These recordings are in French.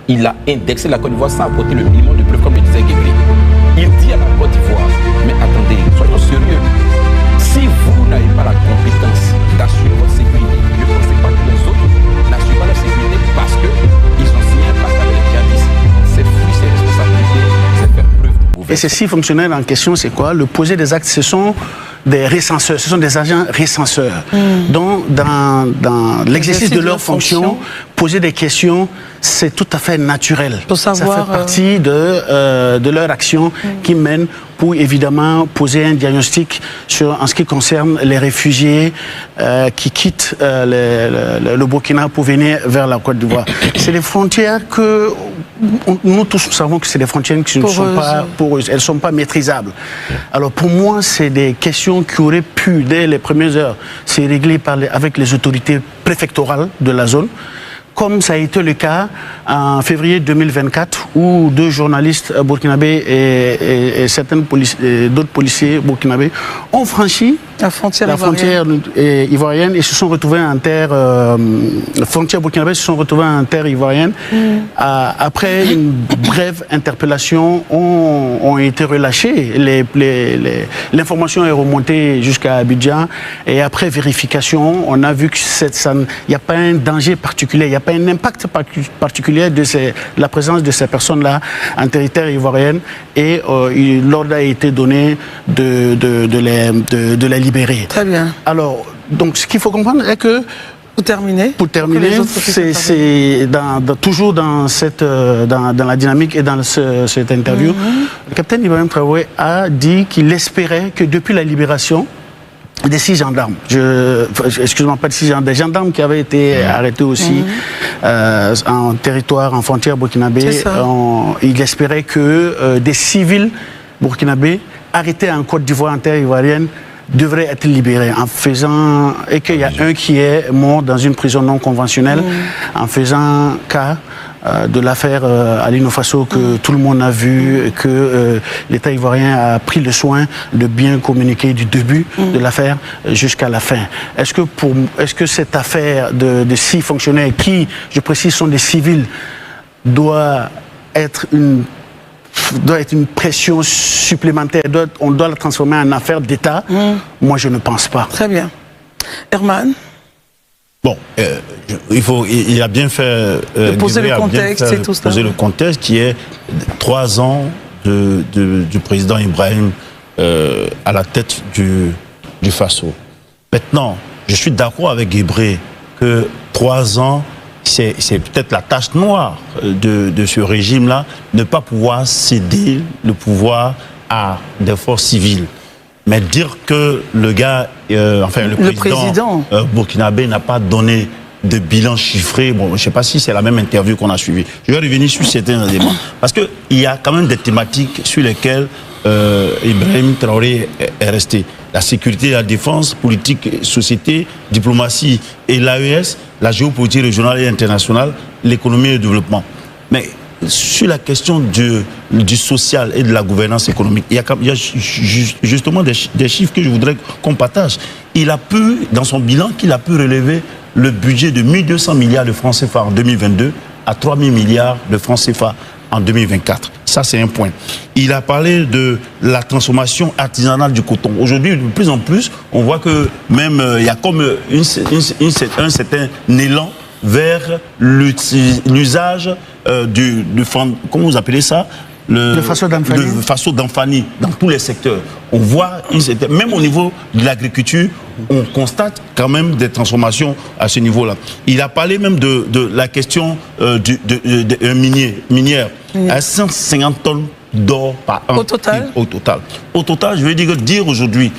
Il a indexé la Côte d'Ivoire sans apporter le minimum de preuves, comme le disait Guébri. Il dit à la Côte d'Ivoire, mais attendez, soyons sérieux. Si vous n'avez pas la compétence d'assurer votre sécurité, ne pensez pas que les autres n'assurent pas leur sécurité parce qu'ils ont signé un pacte avec les djihadistes. C'est fuir ses responsabilités, c'est faire preuve de Et ces 6 fonctionnaires en question, c'est quoi? Le poser des actes, ce sont des recenseurs, ce sont des agents recenseurs. Donc, dans l'exercice de leur fonction, poser des questions, c'est tout à fait naturel. Pour savoir, ça fait partie de leur action qui mène pour évidemment poser un diagnostic en ce qui concerne les réfugiés qui quittent le Burkina pour venir vers la Côte d'Ivoire. C'est des frontières que nous tous savons que c'est des frontières qui ne sont pas poreuses, elles ne sont pas maîtrisables. Alors pour moi, c'est des questions qui auraient pu, dès les premières heures, se régler avec les autorités préfectorales de la zone, comme ça a été le cas en février 2024, où 2 journalistes burkinabés et d'autres policiers burkinabés ont franchi la frontière ivoirienne et se sont retrouvés en terre frontière burkinabé se sont retrouvés en terre ivoirienne. Après une brève interpellation, ont été relâchés. L'information est remontée jusqu'à Abidjan et après vérification, on a vu que il n'y a pas un danger particulier, il n'y a pas un impact particulier de la présence de ces personnes-là en territoire ivoirien et l'ordre a été donné de les libérer. Très bien. Alors, donc ce qu'il faut comprendre est que pour terminer, c'est toujours dans la dynamique et dans cette interview, le capitaine Ibrahim Traoré a dit qu'il espérait que depuis la libération des 6 gendarmes, excusez-moi, pas de 6 gendarmes, des gendarmes qui avaient été arrêtés aussi en territoire, en frontière burkinabé, il espérait que des civils burkinabés arrêtés en Côte d'Ivoire, en terre ivoirienne, devrait être libéré et qu'il y a un qui est mort dans une prison non conventionnelle en faisant cas de l'affaire Alino Faso que tout le monde a vu, que l'État ivoirien a pris le soin de bien communiquer du début de l'affaire jusqu'à la fin. Est-ce que cette affaire de 6 fonctionnaires qui, je précise, sont des civils, doit être une pression supplémentaire, on doit la transformer en affaire d'État? Moi, je ne pense pas. Très bien. Herman? Bon, il a bien fait... de poser le contexte et tout ça. Poser le contexte qui est 3 ans du président Ibrahim à la tête du Faso. Maintenant, je suis d'accord avec Guébré que 3 ans, c'est peut-être la tache noire de ce régime-là, ne pas pouvoir céder le pouvoir à des forces civiles. Mais dire que le gars, le président burkinabé n'a pas donné de bilan chiffré, bon, je ne sais pas si c'est la même interview qu'on a suivie. Je vais revenir sur certains éléments. Parce qu'il y a quand même des thématiques sur lesquelles Ibrahim Traoré est resté. La sécurité et la défense, politique, société, diplomatie et l'AES, la géopolitique régionale et internationale, l'économie et le développement. Mais sur la question du social et de la gouvernance économique, il y a justement des chiffres que je voudrais qu'on partage. Il a pu, dans son bilan, qu'il a pu relever le budget de 1200 milliards de francs CFA en 2022 à 3000 milliards de francs CFA en 2024. Ça, c'est un point. Il a parlé de la transformation artisanale du coton. Aujourd'hui, de plus en plus, on voit que même il y a comme un certain élan vers l'usage comment vous appelez ça? Le faso d'Anfani dans tous les secteurs. On voit, même au niveau de l'agriculture, on constate quand même des transformations à ce niveau-là. Il a parlé même de la question minière. À 150 tonnes d'or par an. Au total? Au total, je veux dire aujourd'hui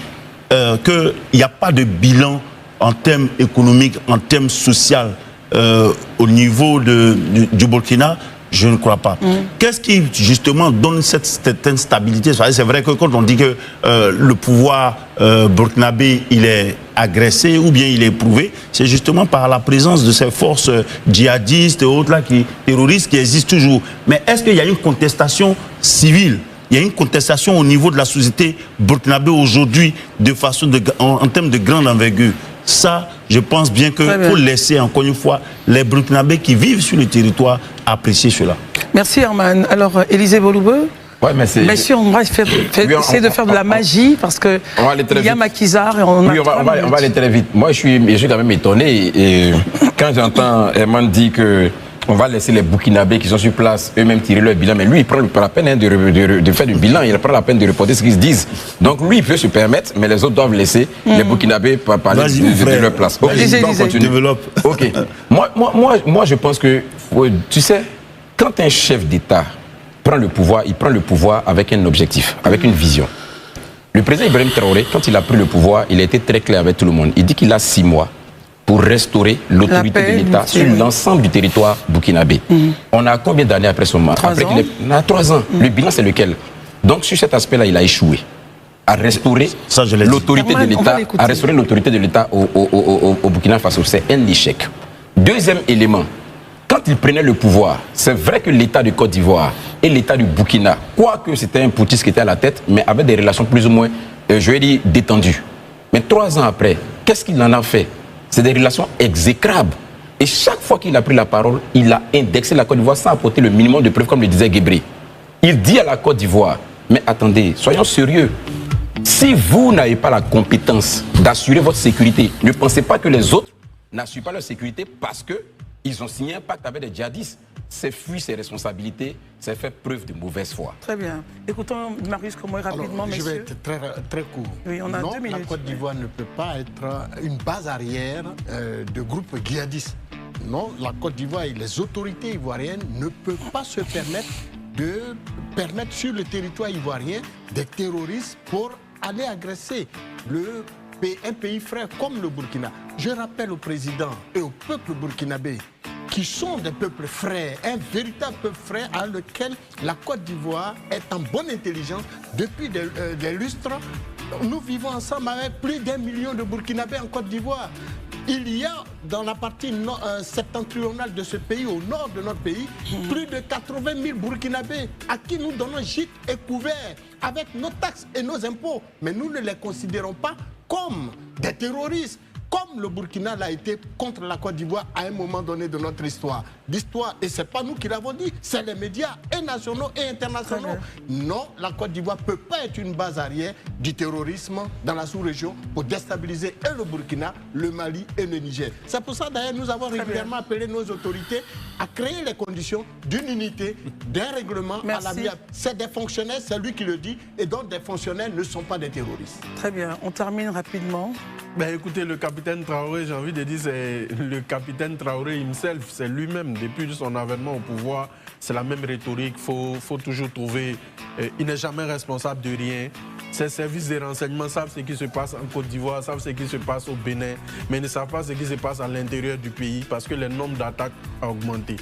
qu'il n'y a pas de bilan en termes économiques, en termes sociaux au niveau du Burkina. Je ne crois pas. Qu'est-ce qui, justement, donne cette certaine stabilité? C'est vrai que quand on dit que le pouvoir burkinabé, il est agressé ou bien il est éprouvé, c'est justement par la présence de ces forces djihadistes et autres là, terroristes qui existent toujours. Mais est-ce qu'il y a une contestation civile? Il y a une contestation au niveau de la société burkinabé aujourd'hui en termes de grande envergure. Ça, je pense bien qu'il faut laisser encore une fois les Burkinabés qui vivent sur le territoire apprécier cela. Merci Herman. Alors, Élisée Boloubeu. Ouais, mais si on va essayer de faire de la magie, parce que il y a Macky Sall et on va aller très vite. Moi, je suis quand même étonné. Et quand j'entends Herman dire que on va laisser les Burkinabés qui sont sur place eux-mêmes tirer leur bilan, mais lui, il prend pas la peine de faire du bilan, il prend la peine de reporter ce qu'ils se disent. Donc lui, il peut se permettre, mais les autres doivent laisser les Burkinabés parler de leur place. Ok, donc continue. Développe. Ok. Moi, je pense que, tu sais, quand un chef d'État prend le pouvoir, il prend le pouvoir avec un objectif, avec une vision. Le président Ibrahim Traoré, quand il a pris le pouvoir, il a été très clair avec tout le monde. Il dit qu'il a 6 mois pour restaurer l'autorité de l'État sur l'ensemble du territoire burkinabé. On a combien d'années après son mandat? On a 3 ans. Le bilan, c'est lequel? Donc, sur cet aspect-là, il a échoué à restaurer l'autorité de l'État, à restaurer l'autorité de l'État au Burkina Faso. C'est un échec. Deuxième élément, quand il prenait le pouvoir, c'est vrai que l'État de Côte d'Ivoire et l'État du Burkina, quoique c'était un putschiste qui était à la tête, mais avait des relations plus ou moins, je vais dire, détendues. Mais 3 ans après, qu'est-ce qu'il en a fait? C'est des relations exécrables. Et chaque fois qu'il a pris la parole, il a indexé la Côte d'Ivoire sans apporter le minimum de preuves, comme le disait Guébri. Il dit à la Côte d'Ivoire, mais attendez, soyons sérieux. Si vous n'avez pas la compétence d'assurer votre sécurité, ne pensez pas que les autres n'assurent pas leur sécurité parce qu'ils ont signé un pacte avec des djihadistes. C'est fuir ses responsabilités, c'est faire preuve de mauvaise foi. Très bien. Écoutons Marius Comoy rapidement, messieurs. Je vais être très court. Oui, on a 2 minutes. La Côte d'Ivoire ne peut pas être une base arrière de groupes djihadistes. Non, la Côte d'Ivoire et les autorités ivoiriennes ne peuvent pas se permettre de permettre sur le territoire ivoirien des terroristes pour aller agresser un pays frère comme le Burkina. Je rappelle au président et au peuple burkinabé qui sont des peuples frères, un véritable peuple frère à lequel la Côte d'Ivoire est en bonne intelligence depuis des lustres. Nous vivons ensemble avec plus d'1 million de Burkinabés en Côte d'Ivoire. Il y a dans la partie septentrionale de ce pays, au nord de notre pays, plus de 80 000 Burkinabés à qui nous donnons gîte et couvert avec nos taxes et nos impôts. Mais nous ne les considérons pas comme des terroristes, comme le Burkina l'a été contre la Côte d'Ivoire à un moment donné de notre histoire. L'histoire, et ce n'est pas nous qui l'avons dit, c'est les médias et nationaux et internationaux. Non, la Côte d'Ivoire ne peut pas être une base arrière du terrorisme dans la sous-région pour déstabiliser et le Burkina, le Mali et le Niger. C'est pour ça d'ailleurs nous avons régulièrement appelé nos autorités à créer les conditions d'une unité, d'un règlement à l'amiable. C'est des fonctionnaires, c'est lui qui le dit, et donc des fonctionnaires ne sont pas des terroristes. Très bien, on termine rapidement. Ben écoutez, le capitaine Traoré, j'ai envie de dire, c'est le capitaine Traoré himself, c'est lui-même, depuis son avènement au pouvoir, c'est la même rhétorique, faut toujours trouver, il n'est jamais responsable de rien. Ses services de renseignement savent ce qui se passe en Côte d'Ivoire, savent ce qui se passe au Bénin, mais ne savent pas ce qui se passe à l'intérieur du pays parce que le nombre d'attaques a augmenté.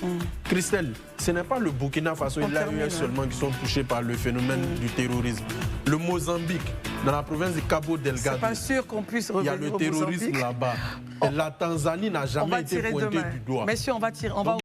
Christelle, ce n'est pas le Burkina Faso et l'AES seulement qui sont touchés par le phénomène du terrorisme. Le Mozambique, dans la province de Cabo Delgado, c'est pas sûr qu'on puisse revenir. Il y a le terrorisme là-bas. La Tanzanie n'a jamais été pointée du doigt. Messieurs, on va